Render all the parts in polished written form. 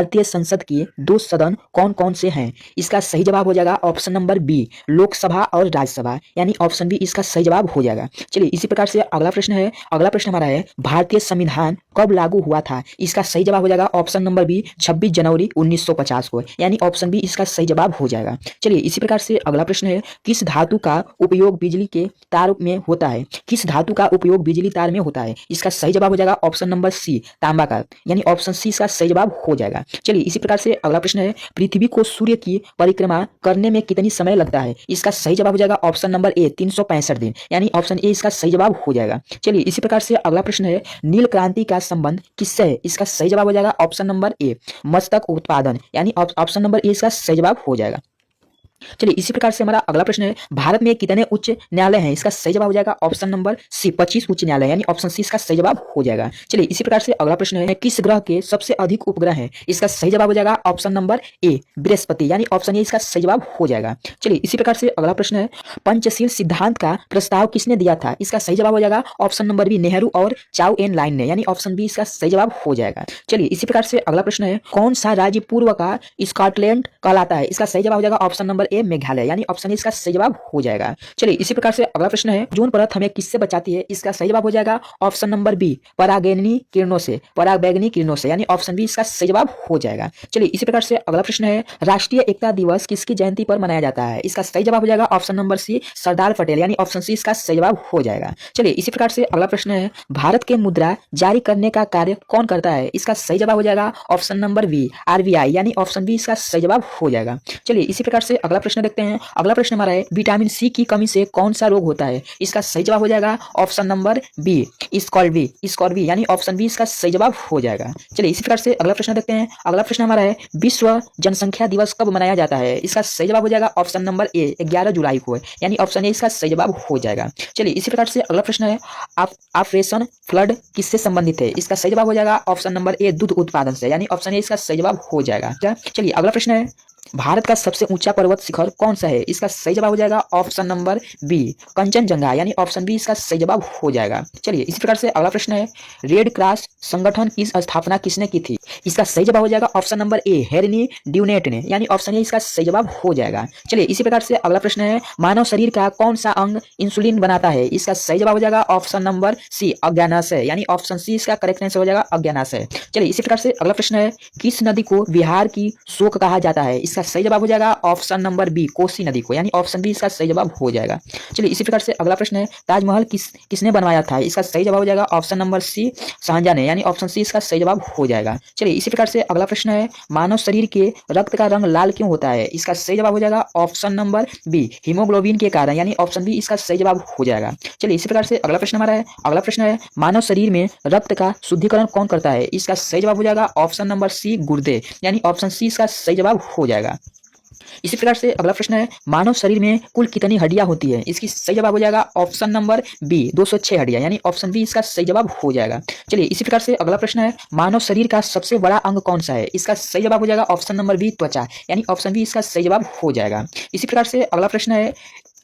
भारतीय संसद के दो सदन कौन कौन से हैं? इसका सही जवाब हो जाएगा ऑप्शन नंबर बी, लोकसभा और राज्यसभा, यानी ऑप्शन बी इसका सही जवाब हो जाएगा। चलिए इसी प्रकार से अगला प्रश्न है, अगला प्रश्न हमारा है भारतीय संविधान कब लागू हुआ था? इसका सही जवाब हो जाएगा ऑप्शन नंबर बी 26 जनवरी 1950 को, यानी ऑप्शन बी इसका सही जवाब हो जाएगा। चलिए इसी प्रकार से अगला प्रश्न है, किस धातु का उपयोग बिजली के तार में होता है? किस धातु का उपयोग बिजली तार में होता है? इसका सही जवाब हो जाएगा ऑप्शन नंबर सी, तांबा का, यानी ऑप्शन सी इसका सही जवाब हो जाएगा। चलिए इसी प्रकार से अगला प्रश्न है, पृथ्वी को सूर्य की परिक्रमा करने में कितनी समय लगता है? इसका सही जवाब हो जाएगा ऑप्शन नंबर ए 365 दिन, यानी ऑप्शन ए इसका सही जवाब हो जाएगा। चलिए इसी प्रकार से अगला प्रश्न है, नील क्रांति का संबंध किससे है? इसका सही जवाब हो जाएगा ऑप्शन नंबर ए, मस्तक उत्पादन, यानी ऑप्शन नंबर ए इसका सही जवाब हो जाएगा। चलिए इसी प्रकार से हमारा अगला प्रश्न है, भारत में कितने उच्च न्यायालय हैं? इसका सही जवाब हो जाएगा ऑप्शन नंबर सी 25 उच्च न्यायालय, यानी ऑप्शन सी इसका सही जवाब हो जाएगा। चलिए इसी प्रकार से अगला प्रश्न है, किस ग्रह के सबसे अधिक उपग्रह हैं? इसका सही जवाब हो जाएगा ऑप्शन नंबर ए, बृहस्पति, यानी ऑप्शन ए इसका सही जवाब हो जाएगा। चलिए इसी प्रकार से अगला प्रश्न है, पंचशील सिद्धांत का प्रस्ताव किसने दिया था? इसका सही जवाब हो जाएगा ऑप्शन नंबर बी, नेहरू और चाउ एन लाइन ने, यानी ऑप्शन बी इसका सही जवाब हो जाएगा। चलिए इसी प्रकार से अगला प्रश्न है, कौन सा राज्य पूर्व का स्कॉटलैंड कहलाता है? इसका सही जवाब हो जाएगा ऑप्शन नंबर ए, मेघालय, यानी ऑप्शन इसका सही जवाब हो जाएगा। चलिए इसी प्रकार से अगला प्रश्न है, ओजोन परत हमें किससे बचाती है? इसका सही जवाब हो जाएगा ऑप्शन नंबर बी, परागैंगनी किरणों से, परागैंगनी किरणों से, यानी ऑप्शन बी इसका सही जवाब हो जाएगा। चलिए इसी प्रकार से अगला प्रश्न है, राष्ट्रीय एकता दिवस किसकी जयंती पर मनाया जाता है? इसका सही जवाब हो जाएगा option number C, Sardar Patel, यानी ऑप्शन सी इसका सही जवाब हो जाएगा। चलिए इसी प्रकार से अगला प्रश्न है, भारत के मुद्रा जारी करने का कार्य कौन करता है? इसका सही जवाब हो जाएगा ऑप्शन नंबर बी, आरबीआई, यानी ऑप्शन बी इसका सही जवाब हो जाएगा। चलिए इसी प्रकार से अगला प्रश्न देखते हैं, अगला प्रश्न हमारा है, विटामिन सी की कमी से कौन सा रोग होता है? इसका सही जवाब हो जाएगा ऑप्शन नंबर बी, स्कॉर्वी, यानी ऑप्शन बी इसका सही जवाब हो जाएगा। चलिए इसी प्रकार से अगला प्रश्न देखते हैं, अगला प्रश्न हमारा है, विश्व जनसंख्या दिवस कब मनाया जाता है? इसका सही जवाब हो जाएगा ऑप्शन नंबर ए, 11 जुलाई को, यानी ऑप्शन ए इसका सही जवाब हो जाएगा। चलिए इसी प्रकार से अगला प्रश्न है, ऑपरेशन फ्लड किससे संबंधित है? इसका सही जवाब हो जाएगा ऑप्शन नंबर ए, दूध उत्पादन से, यानी ऑप्शन ए इसका सही जवाब हो जाएगा। चलिए अगला प्रश्न है, भारत का सबसे ऊंचा पर्वत शिखर कौन सा है? इसका सही जवाब हो जाएगा ऑप्शन नंबर बी, कंचनजंगा, यानी ऑप्शन बी इसका सही जवाब हो जाएगा। चलिए इसी प्रकार से अगला प्रश्न है, रेड क्रॉस संगठन की स्थापना किसने की थी? इसका सही जवाब हो जाएगा option number A, Henry Dunant ने, यानी ऑप्शन ए इसका सही जवाब हो जाएगा। चलिए इसी प्रकार से अगला प्रश्न है, मानव शरीर का कौन सा अंग इंसुलिन बनाता है? इसका सही जवाब हो जाएगा ऑप्शन नंबर सी, अज्ञानाशय, यानी ऑप्शन सी इसका करेक्ट आंसर हो जाएगा अज्ञानाशय। चलिए इसी प्रकार से अगला प्रश्न है, किस नदी को बिहार की शोक कहा जाता है? इसका सही जवाब हो जाएगा ऑप्शन नंबर बी, कोसी नदी को, यानी ऑप्शन बी इसका सही जवाब हो जाएगा। चलिए इसी प्रकार से अगला प्रश्न है, ताजमहल किसने बनवाया था? इसका सही जवाब हो जाएगा ऑप्शन नंबर सी, शाहजहां ने, यानी ऑप्शन सी इसका सही जवाब हो जाएगा। चलिए इसी प्रकार से अगला प्रश्न है, मानव शरीर के रक्त का रंग लाल क्यों होता है? इसका सही जवाब हो जाएगा ऑप्शन नंबर बी, हीमोग्लोबिन के कारण, यानी ऑप्शन बी इसका सही जवाब हो जाएगा। चलिए इसी प्रकार से अगला प्रश्न हमारा है, अगला प्रश्न है, मानव शरीर में रक्त का शुद्धिकरण कौन करता है? इसका सही जवाब हो जाएगा ऑप्शन नंबर सी, गुर्दे, यानी ऑप्शन सी इसका सही जवाब हो जाएगा। इसी प्रकार से अगला प्रश्न है, मानव शरीर में कुल कितनी हड्डियां होती है? इसकी सही जवाब हो जाएगा ऑप्शन नंबर बी, 206 हड्डियां, यानी ऑप्शन बी इसका सही जवाब हो जाएगा। चलिए इसी प्रकार से अगला प्रश्न है, मानव शरीर का सबसे बड़ा अंग कौन सा है? इसका सही जवाब हो जाएगा ऑप्शन नंबर बी, त्वचा, यानी ऑप्शन बी इसका सही जवाब हो जाएगा। इसी प्रकार से अगला प्रश्न है,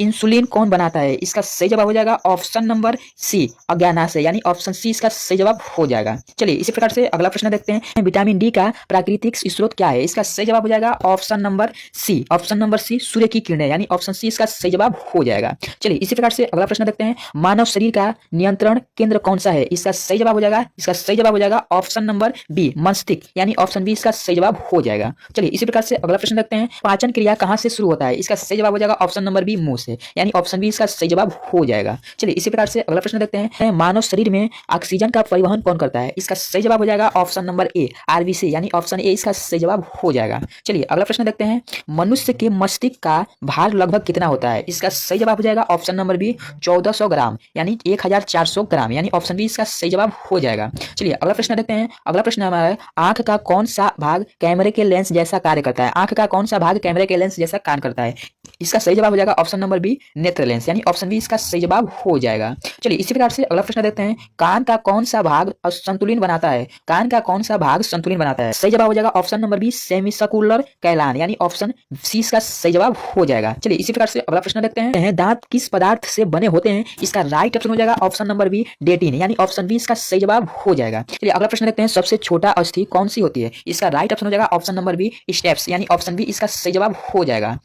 इंसुलिन कौन बनाता है? इसका सही जवाब हो जाएगा ऑप्शन नंबर सी, अज्ञानाशय, यानी ऑप्शन सी इसका सही जवाब हो जाएगा। चलिए इसी प्रकार से अगला प्रश्न देखते हैं, विटामिन डी का प्राकृतिक स्रोत क्या है? इसका सही जवाब हो जाएगा ऑप्शन नंबर सी, सूर्य की किरणें, यानी ऑप्शन सी इसका सही जवाब हो जाएगा। चलिए इसी प्रकार से अगला प्रश्न देखते हैं, मानव शरीर का नियंत्रण केंद्र कौन सा है? इसका सही जवाब हो जाएगा ऑप्शन नंबर बी, मस्तिष्क, यानी ऑप्शन बी इसका सही जवाब हो जाएगा। चलिए इसी प्रकार से अगला प्रश्न देखते हैं, पाचन क्रिया कहां से शुरू होता है? इसका सही जवाब हो जाएगा ऑप्शन नंबर बी, मुंह से, यानी ऑप्शन बी इसका सही जवाब हो जाएगा। चलिए इसी प्रकार से अगला प्रश्न देखते हैं, मानव शरीर में ऑक्सीजन का परिवहन कौन करता है? इसका सही जवाब हो जाएगा ऑप्शन नंबर ए, आरबीसी, यानी ऑप्शन ए इसका सही जवाब हो जाएगा। चलिए अगला प्रश्न देखते हैं, मनुष्य के मस्तिष्क का भार लगभग कितना होता है? इसका सही जवाब हो जाएगा ऑप्शन नंबर बी, 1400 ग्राम, यानी 1400 ग्राम, यानी ऑप्शन बी इसका सही जवाब हो जाएगा। चलिए अगला प्रश्न देखते हैं, अगला प्रश्न हमारा है, आंख का कौन सा भाग कैमरे के लेंस जैसा कार्य करता है? आंख का कौन सा भाग कैमरे के लेंस जैसा कार्य करता है? इसका सही जवाब हो जाएगा ऑप्शन नंबर बी नेत्र लेंस, यानी ऑप्शन बी इसका सही जवाब हो जाएगा। चलिए इसी प्रकार से अगला प्रश्न देखते हैं, कान का कौन सा भाग संतुलित बनाता है, कान का कौन सा भाग संतुलित बनाता है। सही जवाब हो जाएगा ऑप्शन नंबर बी सेमिसर्कुलर कैलान, यानी ऑप्शन सी इसका सही जवाब हो जाएगा। चलिए इसी प्रकार से अगला प्रश्न देखते हैं, दांत किस पदार्थ से बने होते हैं। इसका राइट ऑप्शन हो जाएगा ऑप्शन नंबर बी डेटिन, यानी ऑप्शन बी इसका सही जवाब हो जाएगा। चलिए अगला प्रश्न देखते हैं, सबसे छोटा अस्थि कौन सी होती है। इसका राइट ऑप्शन हो जाएगा ऑप्शन नंबर बी स्टेप्स, यानी ऑप्शन बी इसका सही जवाब हो जाएगा।